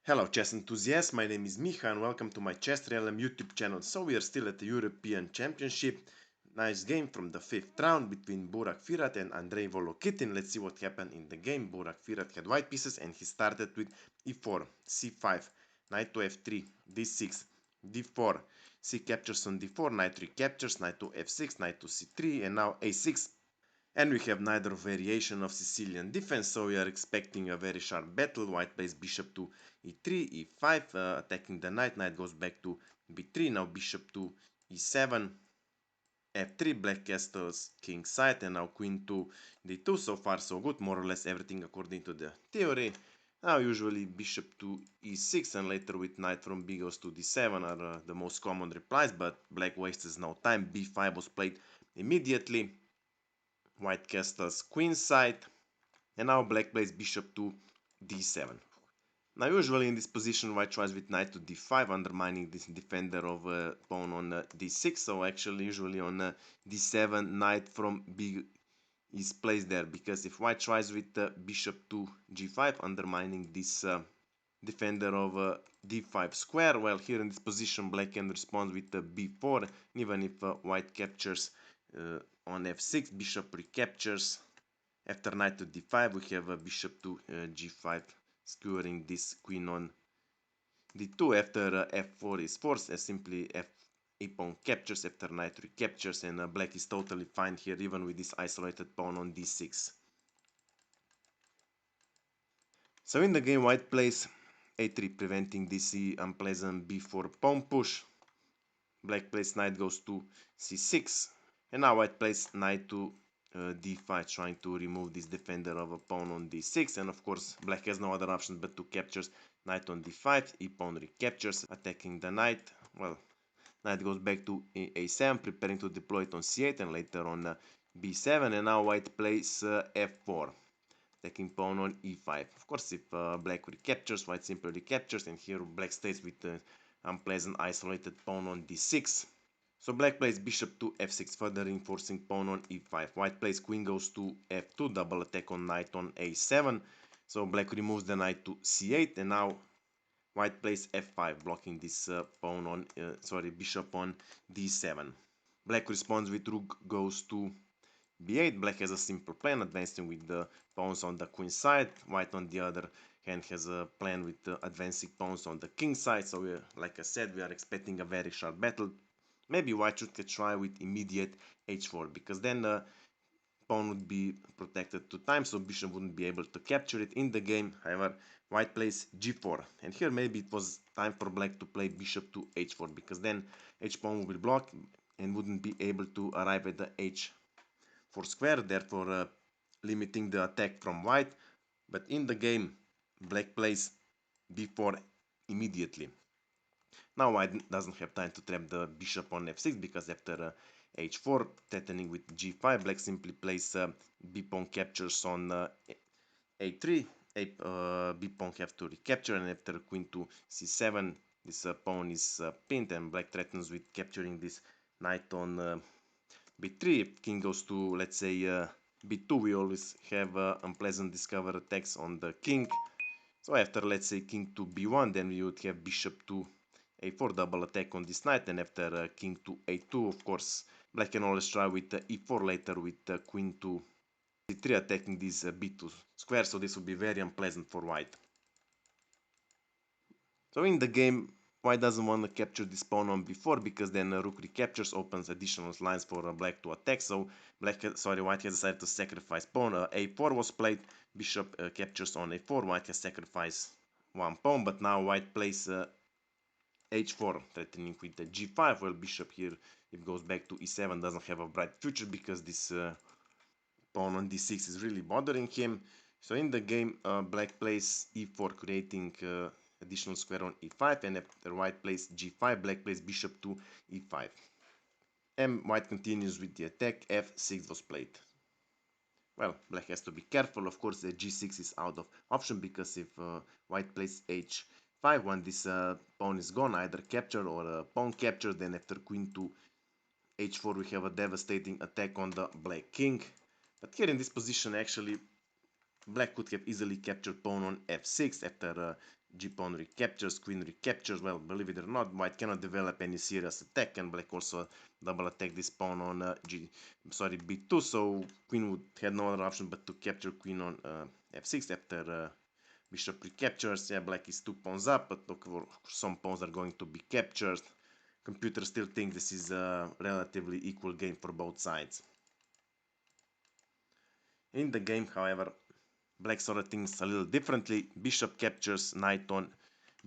Hello chess enthusiasts, my name is Miha and welcome to my chessrealm YouTube channel. So we are still at the European Championship. Nice game from the 5th round between Burak Firat and Andrei Volokitin. Let's see what happened in the game. Burak Firat had white pieces and he started with e4, c5, knight to f3, d6, d4, c captures on d4, knight 3 captures, knight to f6, knight to c3 and now a6. And we have Najdorf variation of Sicilian defense, so we are expecting a very sharp battle. White plays bishop to e3, e5, attacking the knight. Knight goes back to b3, now bishop to e7, f3, black castles king side, and now queen to d2. So far so good, more or less everything according to the theory. Now usually bishop to e6 and later with knight from b goes to d7 are the most common replies, but black wastes no time. b5 was played immediately. White castles queen side, and now black plays bishop to d7. Now usually in this position white tries with knight to d5, undermining this defender of pawn on d6, so actually usually on d7 knight from b is placed there, because if white tries with bishop to g5, undermining this defender of d5 square, well, here in this position black can respond with b4, even if white captures on f6, bishop recaptures. After knight to d5 we have a bishop to g5, skewering this queen on d2. After f4 is forced, simply a pawn captures after knight recaptures, and black is totally fine here even with this isolated pawn on d6. So in the game white plays a3, preventing this unpleasant b4 pawn push. Black plays knight goes to c6, and now white plays knight to d5, trying to remove this defender of a pawn on d6, and of course black has no other option but to capture knight on d5, e-pawn recaptures, attacking the knight. Well, knight goes back to a7, preparing to deploy it on c8 and later on b7, and now white plays f4, attacking pawn on e5. Of course, if black recaptures, white simply recaptures, and here black stays with the unpleasant isolated pawn on d6. So black plays bishop to f6, further reinforcing pawn on e5. White plays queen goes to f2, double attack on knight on a7. So black removes the knight to c8, and now white plays f5, blocking this pawn on, bishop on d7. Black responds with rook goes to b8. Black has a simple plan, advancing with the pawns on the queen side. White on the other hand has a plan with advancing pawns on the king side. So like I said, we are expecting a very sharp battle. Maybe white should try with immediate h4, because then the pawn would be protected 2 times, so bishop wouldn't be able to capture it in the game. However, white plays g4, and here maybe it was time for black to play bishop to h4, because then h-pawn will block and wouldn't be able to arrive at the h4 square, therefore limiting the attack from white. But in the game, black plays b4 immediately. Now white doesn't have time to trap the bishop on f6, because after h4, threatening with g5, black simply plays b-pawn captures on a3, b-pawn have to recapture, and after queen to c7, this pawn is pinned, and black threatens with capturing this knight on b3. If king goes to, let's say, b2, we always have unpleasant discover attacks on the king. So after, let's say, king to b1, then we would have bishop to a4, double attack on this knight, and after king to a2, of course, black can always try with e4 later with queen to c3, attacking this b2 square, so this would be very unpleasant for white. So in the game, white doesn't want to capture this pawn on b4, because then rook recaptures, opens additional lines for black to attack, so white has decided to sacrifice pawn. a4 was played, bishop captures on a4, white has sacrificed one pawn, but now white plays h4, threatening with the g5. Well, bishop here, if it goes back to e7, doesn't have a bright future, because this pawn on d6 is really bothering him. So in the game, black plays e4, creating additional square on e5, and after white plays g5, black plays bishop to e5. And white continues with the attack, f6 was played. Well, black has to be careful. Of course, g6 is out of option, because if white plays h5, when this pawn is gone, either capture or pawn capture, then after queen to h4 we have a devastating attack on the black king. But here in this position, actually, black could have easily captured pawn on f6. After g pawn recaptures, queen recaptures. Well, believe it or not, white cannot develop any serious attack, and black also double attack this pawn on b2, so queen would have no other option but to capture queen on f6 after bishop recaptures. Yeah, black is 2 pawns up, but look, some pawns are going to be captured. Computer still thinks this is a relatively equal game for both sides. In the game, however, black saw the things a little differently. Bishop captures knight on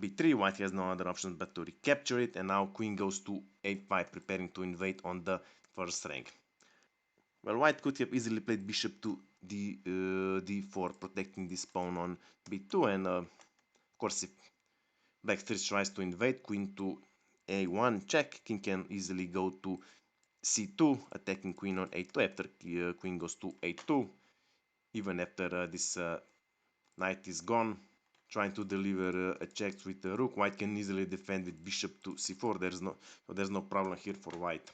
b3. White has no other option but to recapture it, and now queen goes to a5, preparing to invade on the first rank. Well, white could have easily played bishop to d4, protecting this pawn on b2, and of course, if black still tries to invade, queen to a1 check, king can easily go to c2, attacking queen on a2 after queen goes to a2. Even after this knight is gone, trying to deliver a check with the rook, white can easily defend with bishop to c4. There's no problem here for white.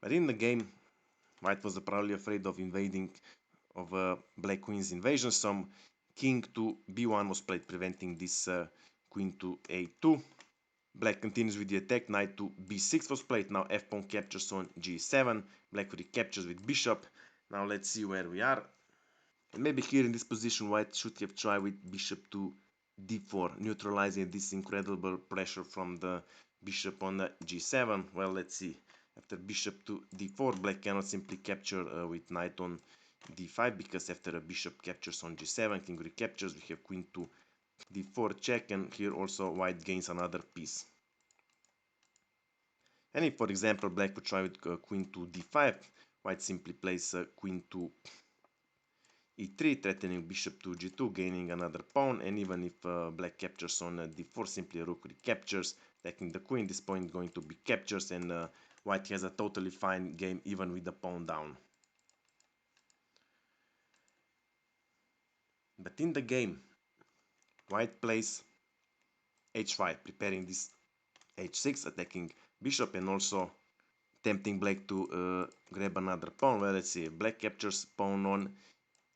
But in the game, white was probably afraid of invading, of black queen's invasion. Some king to b1 was played, preventing this queen to a2. Black continues with the attack. Knight to b6 was played. Now f pawn captures on g7. Black recaptures with bishop. Now let's see where we are. And maybe here in this position, white should have tried with bishop to d4, neutralizing this incredible pressure from the bishop on g7. Well, let's see. After bishop to d4, black cannot simply capture with knight on d5, because after a bishop captures on g7, king recaptures, we have queen to d4 check, and here also white gains another piece. And if, for example, black would try with queen to d5, white simply plays queen to e3, threatening bishop to g2, gaining another pawn. And even if black captures on d4, simply rook recaptures, attacking the queen. This point is going to be captures, and white has a totally fine game even with the pawn down. But in the game, white plays h5, preparing this h6, attacking bishop, and also tempting black to grab another pawn. Well, let's see. Black captures pawn on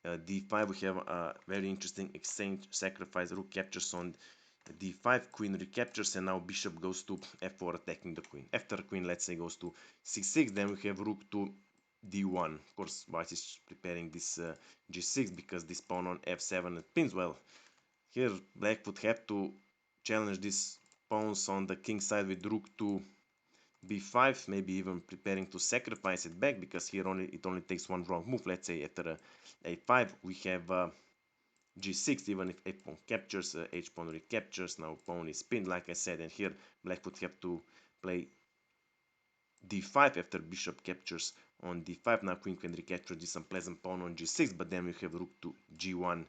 d5. We have a very interesting exchange. Sacrifice, rook captures on d5, queen recaptures, and now bishop goes to f4, attacking the queen. After queen, let's say, goes to c6, then we have rook to d1. Of course, white is preparing this g6 because this pawn on f7 pins. Well, here black would have to challenge these pawns on the king side with rook to b5, maybe even preparing to sacrifice it back, because here it only takes one wrong move. Let's say after a5 we have g6, even if a pawn captures, h pawn recaptures. Now pawn is pinned, like I said, and here black would have to play d5 after bishop captures on d5. Now queen can recapture this unpleasant pawn on g6, but then we have rook to g1.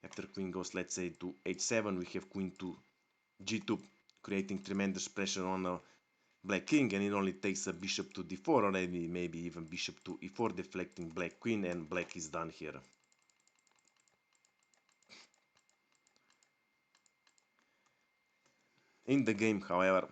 After queen goes, let's say, to h7, we have queen to g2, creating tremendous pressure on the black king, and it only takes a bishop to d4, or maybe even bishop to e4, deflecting black queen, and black is done here. In the game, however,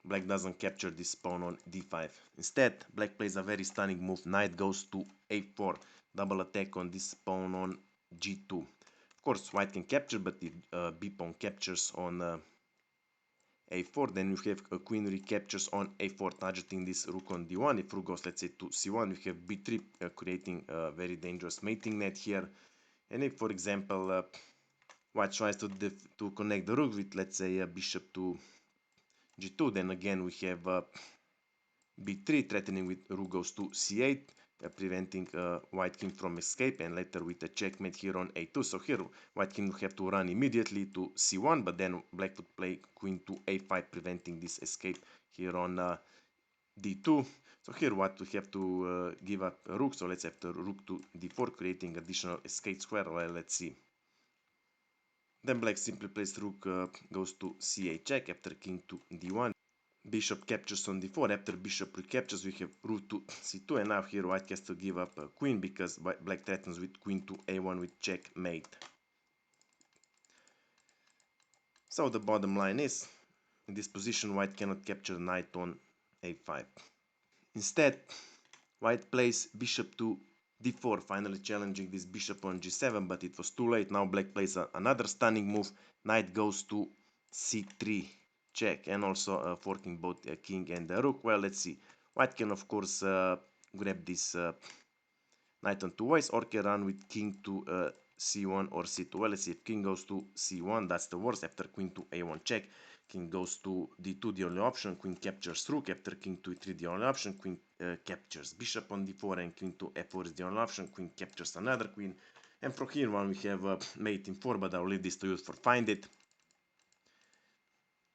black doesn't capture this pawn on d5. Instead, black plays a very stunning move. Knight goes to a4, double attack on this pawn on g2. Of course, white can capture, but if b pawn captures on a4, then we have a queen recaptures on a4, targeting this rook on d1. If rook goes, let's say, to c1, we have b3, creating a very dangerous mating net here. And if, for example, white tries to connect the rook with, let's say, a bishop to g2, then again we have b3, threatening with rook goes to c8, preventing white king from escape, and later with a checkmate here on a2. So here white king will have to run immediately to c1, but then black would play queen to a5, preventing this escape here on d2. So here what we have to give up a rook, so let's have the rook to d4, creating additional escape square. Well, let's see. Then black simply plays rook goes to c8 check, after king to d1. Bishop captures on d4. After bishop recaptures, we have rook to c2, and now here white has to give up a queen because black threatens with queen to a1 with checkmate. So the bottom line is, in this position, white cannot capture knight on a5. Instead, white plays bishop to d4, finally challenging this bishop on g7, but it was too late. Now black plays another stunning move. Knight goes to c3 check, and also forking both king and rook. Well, let's see. White can of course grab this knight on two ways, or can run with king to c1 or c2. Well, let's see. If king goes to c1, that's the worst. After queen to a1 check, king goes to d2, the only option. Queen captures rook. After king to e3, the only option. Queen captures bishop on d4, and queen to f4 is the only option. Queen captures another queen. And from here on, we have mate in 4, but I'll leave this to you for find it.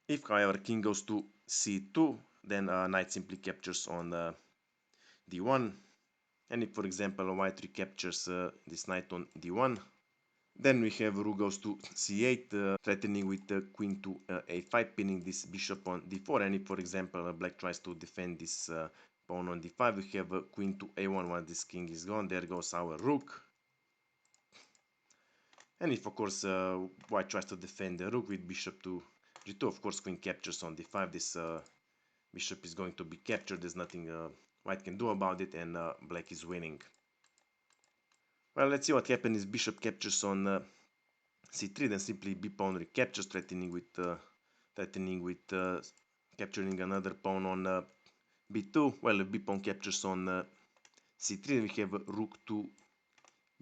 If, however, king goes to c2, then knight simply captures on d1. And if, for example, white recaptures this knight on d1, then we have rook goes to c8, threatening with queen to a5, pinning this bishop on d4. And if, for example, black tries to defend this pawn on d5, we have queen to a1. Once this king is gone, there goes our rook. And if, of course, white tries to defend the rook with bishop to g2, of course, queen captures on d5. This bishop is going to be captured. There's nothing white can do about it, and black is winning. Well, let's see what happens if bishop captures on c3, then simply b pawn recaptures, threatening with capturing another pawn on b2. Well, if b pawn captures on c3, we have rook to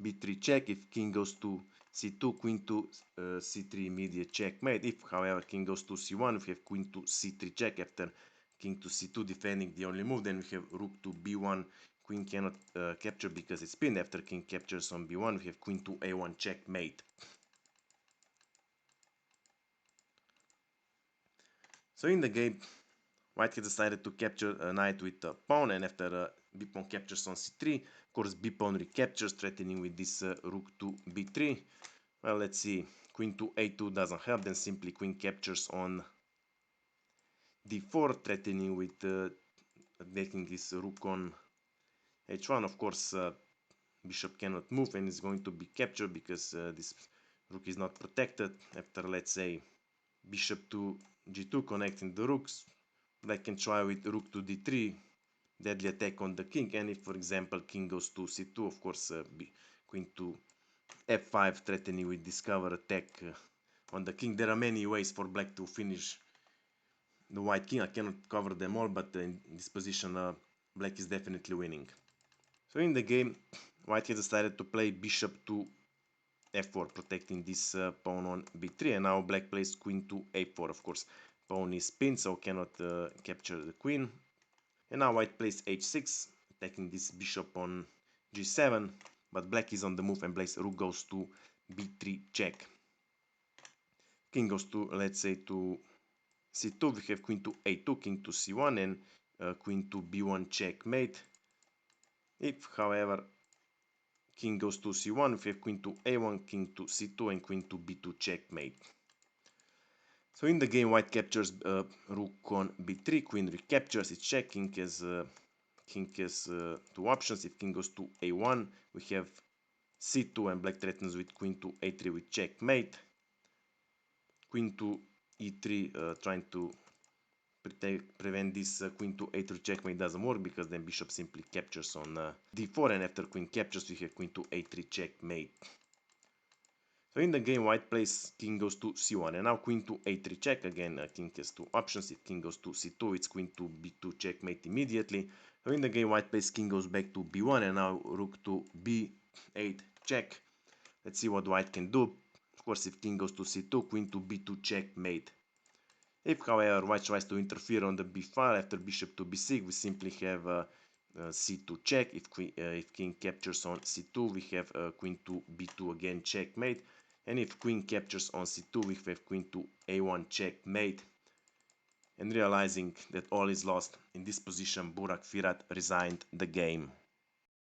b3 check. If king goes to c2, queen to c3, immediate checkmate. If, however, king goes to c1, we have queen to c3 check. After king to c2, defending the only move, then we have rook to b1. Queen cannot capture because it's pinned. After king captures on b1, we have queen to a1 checkmate. So in the game, white has decided to capture a knight with a pawn, and after b pawn captures on c3, of course b pawn recaptures, threatening with this rook to b3. Well, let's see. Queen to a2 doesn't help, then simply queen captures on d4, threatening with taking this rook on h1. Of course, bishop cannot move and is going to be captured because this rook is not protected. After, let's say, bishop to g2, connecting the rooks, black can try with rook to d3, deadly attack on the king. And if, for example, king goes to c2, of course, queen to f5, threatening with discover attack on the king. There are many ways for black to finish the white king. I cannot cover them all, but in this position, black is definitely winning. So in the game, white has decided to play bishop to f4, protecting this pawn on b3, and now black plays queen to a4. Of course, pawn is pinned, so cannot capture the queen. And now white plays h6, attacking this bishop on g7, but black is on the move and black's rook goes to b3 check. King goes to, let's say, to c2, we have queen to a2, king to c1, and queen to b1 checkmate. If, however, king goes to c1, we have queen to a1, king to c2, and queen to b2 checkmate. So in the game, white captures rook on b3, queen recaptures, it's check. King has two options. If king goes to a1, we have c2, and black threatens with queen to a3 with checkmate. Queen to e3, trying to prevent this queen to a3 checkmate doesn't work, because then bishop simply captures on d4, and after queen captures, we have queen to a3 checkmate. So in the game, white plays king goes to c1, and now queen to a3 check. Again, king has two options. If king goes to c2, it's queen to b2 checkmate immediately. So in the game, white plays king goes back to b1, and now rook to b8 check. Let's see what white can do. Of course, if king goes to c2, queen to b2 checkmate. If, however, white tries to interfere on the b file after bishop to b6, we simply have c2 check. If king captures on c2, we have queen to b2 again checkmate. And if queen captures on c2, we have queen to a1 checkmate. And realizing that all is lost, in this position, Burak Firat resigned the game.